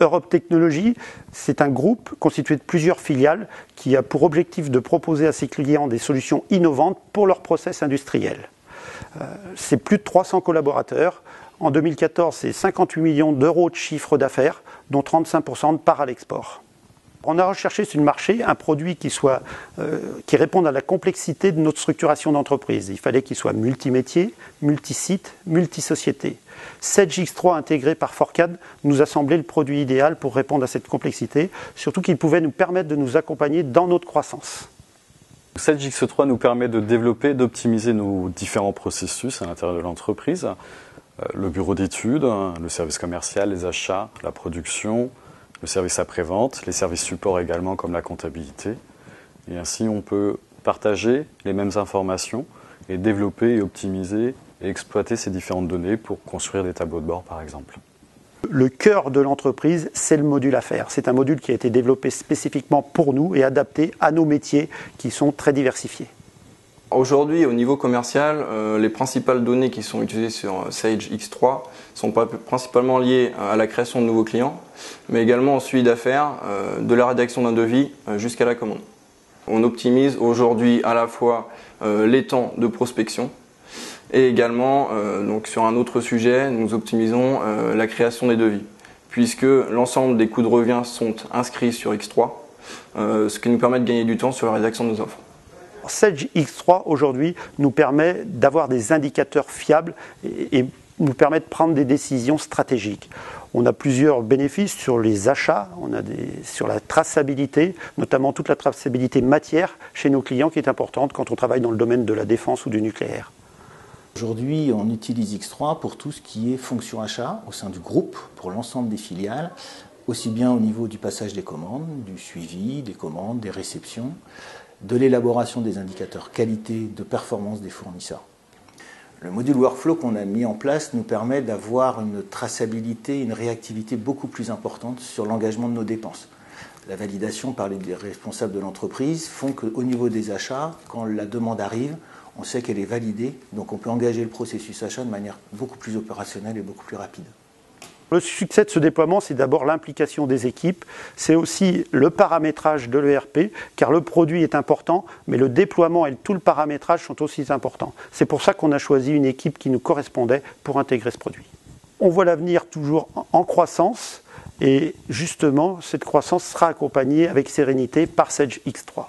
Europe Technologies, c'est un groupe constitué de plusieurs filiales qui a pour objectif de proposer à ses clients des solutions innovantes pour leurs process industriels. C'est plus de 300 collaborateurs. En 2014, c'est 58 millions d'euros de chiffre d'affaires, dont 35% de part à l'export. On a recherché sur le marché un produit qui réponde à la complexité de notre structuration d'entreprise. Il fallait qu'il soit multimétier, multisite, multisociété. Sedge X3 intégré par Forcad nous a semblé le produit idéal pour répondre à cette complexité, surtout qu'il pouvait nous permettre de nous accompagner dans notre croissance. Sedge X3 nous permet de développer, d'optimiser nos différents processus à l'intérieur de l'entreprise. Le bureau d'études, le service commercial, les achats, la production, le service après-vente, les services support également comme la comptabilité. Et ainsi, on peut partager les mêmes informations et développer et optimiser et exploiter ces différentes données pour construire des tableaux de bord, par exemple. Le cœur de l'entreprise, c'est le module affaires. C'est un module qui a été développé spécifiquement pour nous et adapté à nos métiers qui sont très diversifiés. Aujourd'hui, au niveau commercial, les principales données qui sont utilisées sur Sedge X3 sont principalement liées à la création de nouveaux clients, mais également au suivi d'affaires, de la rédaction d'un devis jusqu'à la commande. On optimise aujourd'hui à la fois les temps de prospection et également, donc sur un autre sujet, nous optimisons la création des devis, puisque l'ensemble des coûts de revient sont inscrits sur X3, ce qui nous permet de gagner du temps sur la rédaction de nos offres. Sedge X3 aujourd'hui nous permet d'avoir des indicateurs fiables et nous permet de prendre des décisions stratégiques. On a plusieurs bénéfices sur les achats, sur la traçabilité, notamment toute la traçabilité matière chez nos clients qui est importante quand on travaille dans le domaine de la défense ou du nucléaire. Aujourd'hui, on utilise X3 pour tout ce qui est fonction achat au sein du groupe, pour l'ensemble des filiales, aussi bien au niveau du passage des commandes, du suivi des commandes, des réceptions, de l'élaboration des indicateurs qualité, de performance des fournisseurs. Le module Workflow qu'on a mis en place nous permet d'avoir une traçabilité, une réactivité beaucoup plus importante sur l'engagement de nos dépenses. La validation par les responsables de l'entreprise font qu'au niveau des achats, quand la demande arrive, on sait qu'elle est validée, donc on peut engager le processus achat de manière beaucoup plus opérationnelle et beaucoup plus rapide. Le succès de ce déploiement, c'est d'abord l'implication des équipes, c'est aussi le paramétrage de l'ERP, car le produit est important, mais le déploiement et tout le paramétrage sont aussi importants. C'est pour ça qu'on a choisi une équipe qui nous correspondait pour intégrer ce produit. On voit l'avenir toujours en croissance, et justement, cette croissance sera accompagnée avec sérénité par Sedge X3.